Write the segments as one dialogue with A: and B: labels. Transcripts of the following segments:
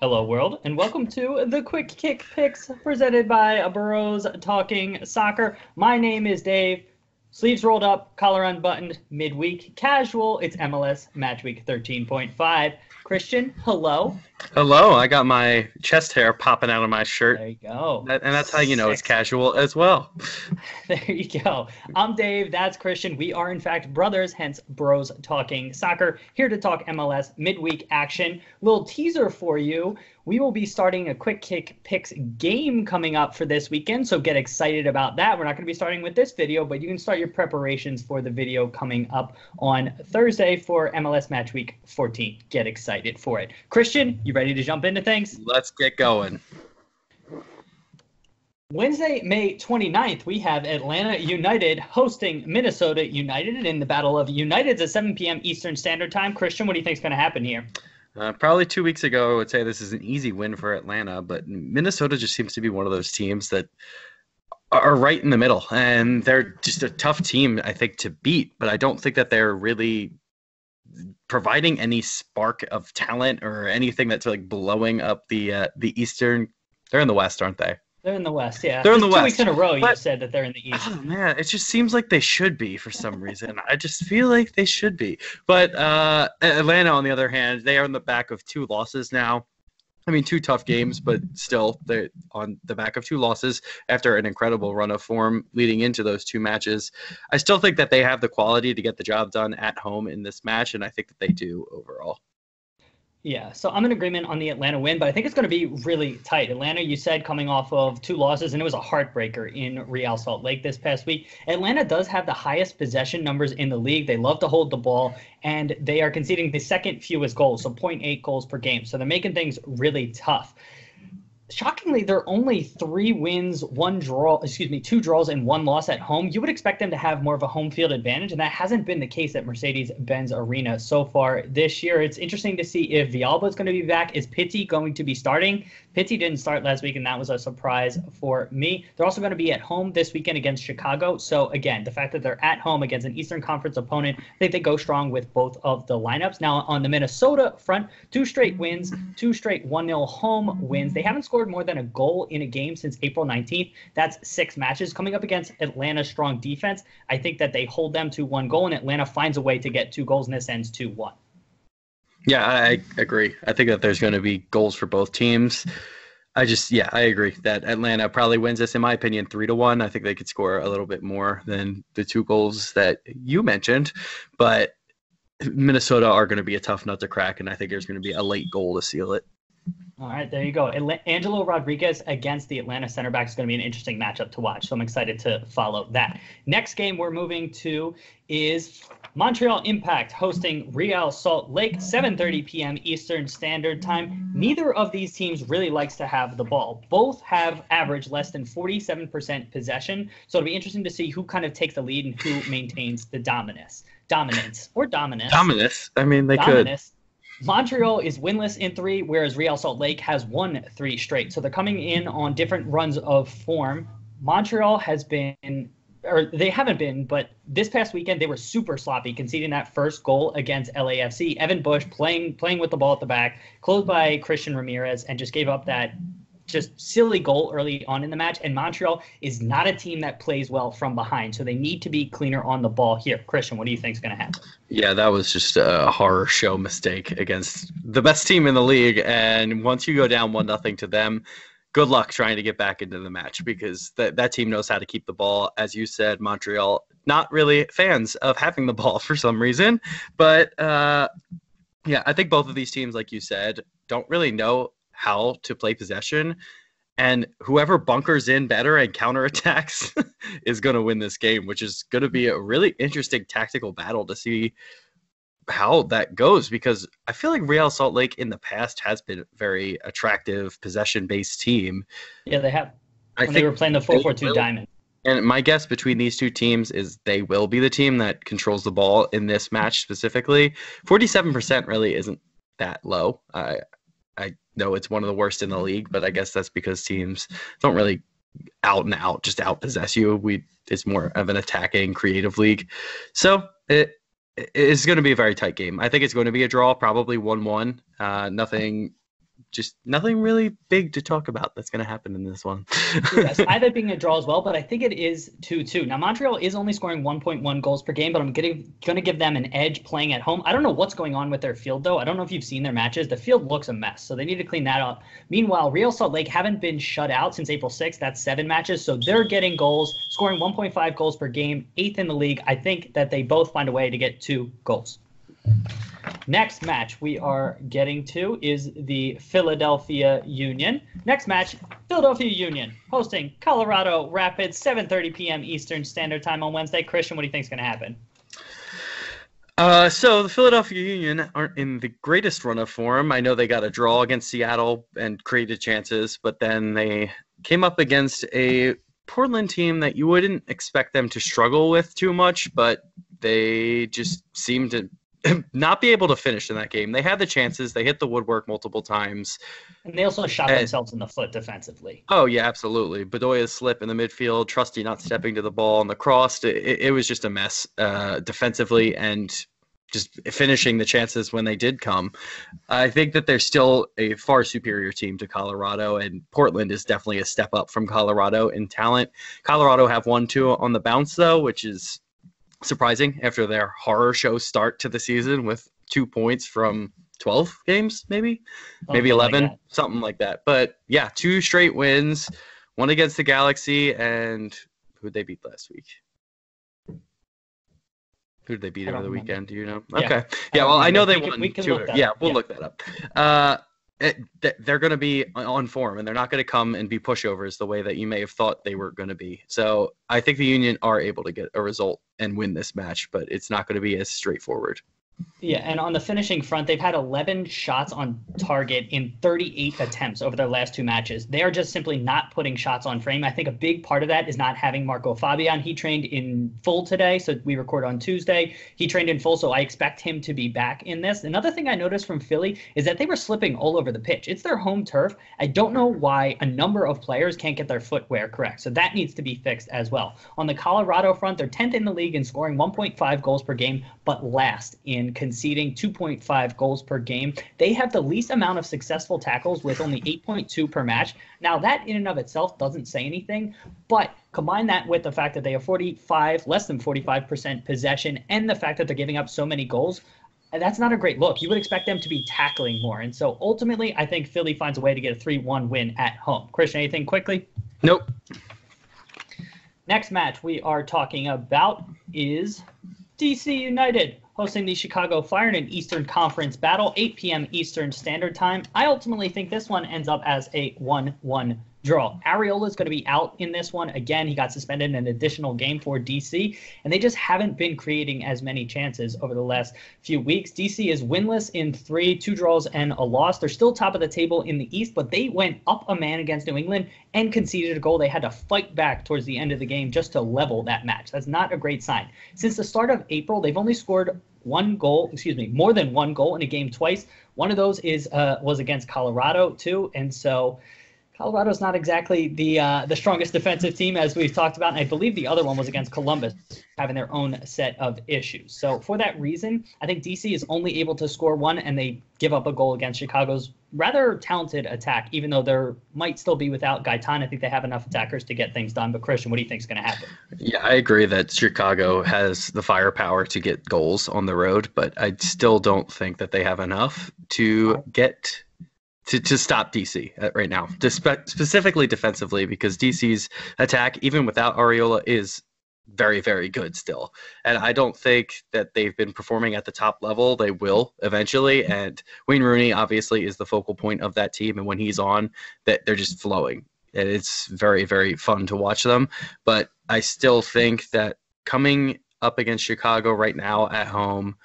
A: Hello, world, and welcome to the Quick Kick Picks presented by Burrows Talking Soccer. My name is Dave. Sleeves rolled up, collar unbuttoned, midweek casual. It's MLS Match Week 13.5. Christian, hello.
B: Hello, I got my chest hair popping out of my shirt,
A: There you go.
B: and that's how you know it's
A: Six.
B: casual as well.
A: There you go. I'm Dave. That's Christian. We are, in fact, brothers, hence Bros Talking Soccer. Here to talk MLS midweek action. Little teaser for you. We will be starting a Quick Kick Picks game coming up for this weekend, so get excited about that. We're not going to be starting with this video, but you can start your preparations for the video coming up on Thursday for MLS Match Week 14. Get excited for it. Christian, you ready to jump into things?
B: Let's get going.
A: Wednesday, May 29th, we have Atlanta United hosting Minnesota United in the Battle of Uniteds at 7 p.m. Eastern Standard Time. Christian, what do you think is going to happen here?
B: Probably 2 weeks ago, I would say this is an easy win for Atlanta, but Minnesota just seems to be one of those teams that are right in the middle, and they're just a tough team, I think, to beat, but I don't think that they're really providing any spark of talent or anything that's like blowing up the Eastern. They're in the West, aren't they?
A: They're in the West, yeah.
B: They're in the West.
A: 2 weeks in a row, you said that they're in the East.
B: Oh, man, it just seems like they should be for some reason. I just feel like they should be. But Atlanta, on the other hand, they are on the back of 2 losses now. I mean, 2 tough games, but still, they're on the back of 2 losses after an incredible run of form leading into those 2 matches. I still think that they have the quality to get the job done at home in this match, and I think that they do overall.
A: Yeah, so I'm in agreement on the Atlanta win, but I think it's going to be really tight. Atlanta, you said, coming off of 2 losses, and it was a heartbreaker in Real Salt Lake this past week. Atlanta does have the highest possession numbers in the league. They love to hold the ball, and they are conceding the second fewest goals, so 0.8 goals per game. So they're making things really tough. Shockingly, they're only 3 wins, 2 draws, and 1 loss at home. You would expect them to have more of a home field advantage, and that hasn't been the case at Mercedes-Benz Arena so far this year. It's interesting to see if Villalba is going to be back. Is Pitti going to be starting? Pitti didn't start last week, and that was a surprise for me. They're also going to be at home this weekend against Chicago. So, again, the fact that they're at home against an Eastern Conference opponent, I think they go strong with both of the lineups. Now, on the Minnesota front, 2 straight wins, 2 straight 1-0 home wins. They haven't scored more than a goal in a game since April 19th. That's 6 matches. Coming up against Atlanta's strong defense, I think that they hold them to 1 goal, and Atlanta finds a way to get 2 goals, and this ends 2-1.
B: Yeah, I agree. I think that there's going to be goals for both teams. I agree that Atlanta probably wins this, in my opinion, 3-1. I think they could score a little bit more than the 2 goals that you mentioned, but Minnesota are going to be a tough nut to crack, and I think there's going to be a late goal to seal it.
A: All right, there you go. Angelo Rodriguez against the Atlanta center back is going to be an interesting matchup to watch, so I'm excited to follow that. Next game we're moving to is Montreal Impact hosting Real Salt Lake, 7:30 p.m. Eastern Standard Time. Neither of these teams really likes to have the ball. Both have averaged less than 47% possession, so it'll be interesting to see who kind of takes the lead and who maintains the dominance. Dominance.
B: I mean, they could.
A: Montreal is winless in 3, whereas Real Salt Lake has won 3 straight. So they're coming in on different runs of form. Montreal has been, or they haven't been, but this past weekend they were super sloppy, conceding that first goal against LAFC. Evan Bush playing with the ball at the back, closed by Christian Ramirez, and just gave up that just silly goal early on in the match. And Montreal is not a team that plays well from behind, so they need to be cleaner on the ball here. Christian, what do you think is going to happen?
B: Yeah, that was just a horror show mistake against the best team in the league. And once you go down 1-0 to them, good luck trying to get back into the match, because that team knows how to keep the ball. As you said, Montreal, not really fans of having the ball for some reason. But, I think both of these teams, like you said, don't really know how to play possession, and whoever bunkers in better and counterattacks is going to win this game, which is going to be a really interesting tactical battle to see how that goes, because I feel like Real Salt Lake in the past has been a very attractive possession-based team.
A: Yeah, they have. They were playing the 4-4-2 diamond.
B: And my guess between these 2 teams is they will be the team that controls the ball in this match specifically. 47% really isn't that low. I know it's one of the worst in the league, but I guess that's because teams don't really out and out just out possess you. It's more of an attacking, creative league. So it is going to be a very tight game. I think it's going to be a draw, probably 1-1. Nothing just nothing really big to talk about that's going to happen in this one.
A: Yes, I have it being a draw as well, but I think it is 2-2. Now, Montreal is only scoring 1.1 goals per game, but I'm going to give them an edge playing at home. I don't know what's going on with their field, though. I don't know if you've seen their matches. The field looks a mess, so they need to clean that up. Meanwhile, Real Salt Lake haven't been shut out since April 6th. That's 7 matches, so they're getting goals, scoring 1.5 goals per game, 8th in the league. I think that they both find a way to get 2 goals. Next match we are getting to is the Philadelphia Union. Next match, Philadelphia Union hosting Colorado Rapids, 7:30 p.m. Eastern Standard Time on Wednesday. Christian, what do you think is going to happen?
B: So the Philadelphia Union aren't in the greatest run of form. I know they got a draw against Seattle and created chances, but then they came up against a Portland team that you wouldn't expect them to struggle with too much, but they just seemed to not be able to finish in that game. They had the chances. They hit the woodwork multiple times.
A: And they also shot themselves in the foot defensively.
B: Oh, yeah, absolutely. Bedoya's slip in the midfield, Trusty not stepping to the ball on the cross. It was just a mess defensively and just finishing the chances when they did come. I think that they're still a far superior team to Colorado, and Portland is definitely a step up from Colorado in talent. Colorado have 1-2 on the bounce, though, which is surprising after their horror show start to the season with 2 points from 12 games, maybe 11, something like that. But yeah, 2 straight wins, one against the Galaxy, and who did they beat last week? Who did they beat over the weekend? Do you know?
A: Yeah.
B: Okay. Yeah, well, I know they won.
A: We can look that
B: up. We'll look that up. They're going to be on form, and they're not going to come and be pushovers the way that you may have thought they were going to be. So I think the Union are able to get a result and win this match, but it's not going to be as straightforward.
A: Yeah, and on the finishing front, they've had 11 shots on target in 38 attempts over their last 2 matches. They are just simply not putting shots on frame. I think a big part of that is not having Marco Fabian. He trained in full today, so we record on Tuesday. He trained in full, so I expect him to be back in this. Another thing I noticed from Philly is that they were slipping all over the pitch. It's their home turf. I don't know why a number of players can't get their footwear correct, so that needs to be fixed as well. On the Colorado front, they're 10th in the league in scoring 1.5 goals per game, but last in conceding 2.5 goals per game. They have the least amount of successful tackles with only 8.2 per match. Now, that in and of itself doesn't say anything, but combine that with the fact that they have less than 45% possession, and the fact that they're giving up so many goals, that's not a great look. You would expect them to be tackling more. And so ultimately, I think Philly finds a way to get a 3-1 win at home. Christian, anything quickly?
B: Nope.
A: Next match we are talking about is DC United hosting the Chicago Fire in an Eastern Conference battle, 8 p.m. Eastern Standard Time. I ultimately think this one ends up as a 1-1 draw. Arriola is going to be out in this one. Again, he got suspended in an additional game for DC, and they just haven't been creating as many chances over the last few weeks. DC is winless in 3, 2 draws and a loss. They're still top of the table in the East, but they went up a man against New England and conceded a goal. They had to fight back towards the end of the game just to level that match. That's not a great sign. Since the start of April, they've only scored more than one goal in a game twice. One of those was against Colorado too, and so Colorado's not exactly the strongest defensive team, as we've talked about, and I believe the other one was against Columbus, having their own set of issues. So for that reason, I think DC is only able to score 1, and they give up a goal against Chicago's rather talented attack, even though they might still be without Gaetan. I think they have enough attackers to get things done. But Christian, what do you think is going to happen?
B: Yeah, I agree that Chicago has the firepower to get goals on the road, but I still don't think that they have enough to get to stop DC right now, specifically defensively, because DC's attack, even without Arriola, is very, very good still. And I don't think that they've been performing at the top level. They will eventually. And Wayne Rooney obviously is the focal point of that team. And when he's on, that they're just flowing. And it's very, very fun to watch them. But I still think that coming up against Chicago right now at home,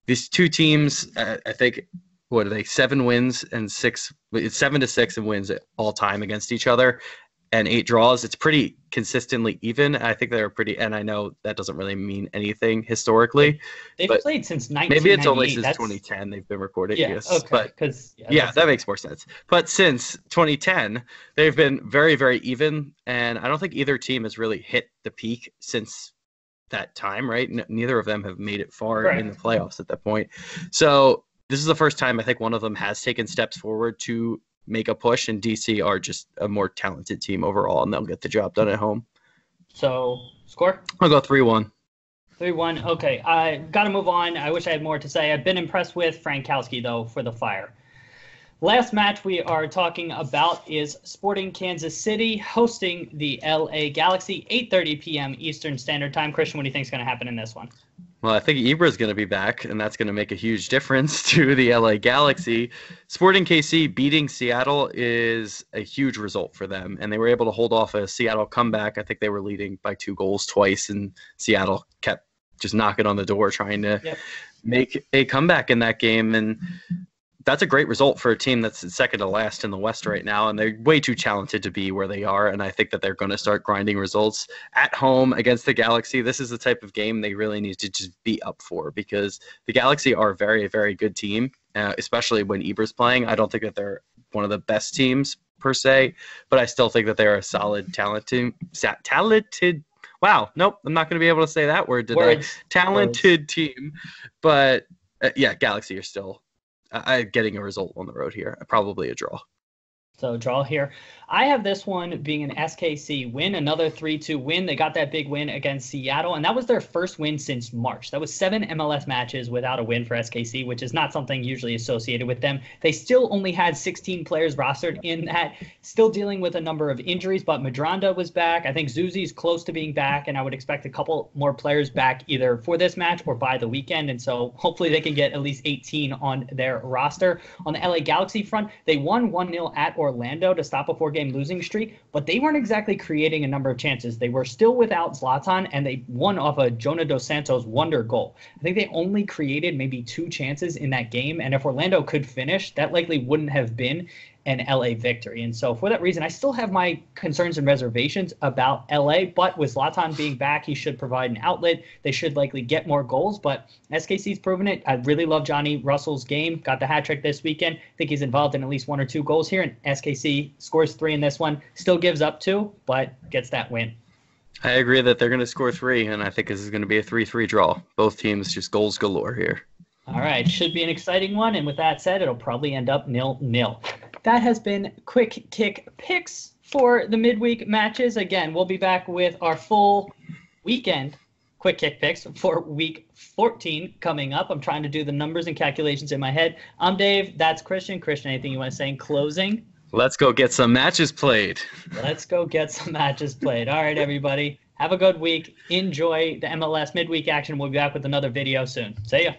B: these two teams, I think, what are they? 7 wins and 6. It's 7-6 and wins all time against each other, and 8 draws. It's pretty consistently even. I think they're pretty, and I know that doesn't really mean anything historically.
A: They've played since 1998.
B: Maybe it's only since 2010 they've been recorded.
A: Yeah,
B: yes,
A: okay.
B: But that makes more sense. But since 2010, they've been very, very even, and I don't think either team has really hit the peak since that time. Right? Neither of them have made it far in the playoffs at that point. So this is the first time I think one of them has taken steps forward to make a push, and DC are just a more talented team overall, and they'll get the job done at home.
A: So, score?
B: I'll go 3-1.
A: 3-1. Okay, I got to move on. I wish I had more to say. I've been impressed with Frankowski, though, for the Fire. Last match we are talking about is Sporting Kansas City hosting the LA Galaxy, 8:30 p.m. Eastern Standard Time. Christian, what do you think is going to happen in this one?
B: Well, I think Ibra's going to be back, and that's going to make a huge difference to the LA Galaxy. Sporting KC beating Seattle is a huge result for them, and they were able to hold off a Seattle comeback. I think they were leading by 2 goals twice, and Seattle kept just knocking on the door trying to make a comeback in that game. And that's a great result for a team that's second to last in the West right now, and they're way too talented to be where they are, and I think that they're going to start grinding results at home against the Galaxy. This is the type of game they really need to just be up for, because the Galaxy are a very, very good team, especially when Ibra's playing. I don't think that they're one of the best teams per se, but I still think that they're a solid, talented. Wow, nope, I'm not going to be able to say that word today. Talented team, but Galaxy are still getting a result on the road here. Probably a draw.
A: So draw here. I have this one being an SKC win, another 3-2 win. They got that big win against Seattle, and that was their first win since March. That was 7 MLS matches without a win for SKC, which is not something usually associated with them. They still only had 16 players rostered in that, still dealing with a number of injuries, but Madranda was back. I think Zuzi's close to being back, and I would expect a couple more players back either for this match or by the weekend, and so hopefully they can get at least 18 on their roster. On the LA Galaxy front, they won 1-0 at Orlando to stop a 4-game losing streak, but they weren't exactly creating a number of chances. They were still without Zlatan, and they won off a Jonah Dos Santos wonder goal. I think they only created maybe 2 chances in that game, and if Orlando could finish, that likely wouldn't have been an LA victory. And so for that reason, I still have my concerns and reservations about LA, but with Zlatan being back, he should provide an outlet. They should likely get more goals, but SKC's proven it. I really love Johnny Russell's game. Got the hat trick this weekend. I think he's involved in at least 1 or 2 goals here, and SKC scores 3 in this one. Still gives up 2, but gets that win.
B: I agree that they're going to score 3, and I think this is going to be a 3-3 draw. Both teams just goals galore here.
A: All right, should be an exciting one, and with that said, it'll probably end up 0-0. That has been Quick Kick Picks for the midweek matches. Again, we'll be back with our full weekend Quick Kick Picks for week 14 coming up. I'm trying to do the numbers and calculations in my head. I'm Dave. That's Christian. Christian, anything you want to say in closing?
B: Let's go get some matches played.
A: Let's go get some matches played. All right, everybody. Have a good week. Enjoy the MLS midweek action. We'll be back with another video soon. See ya.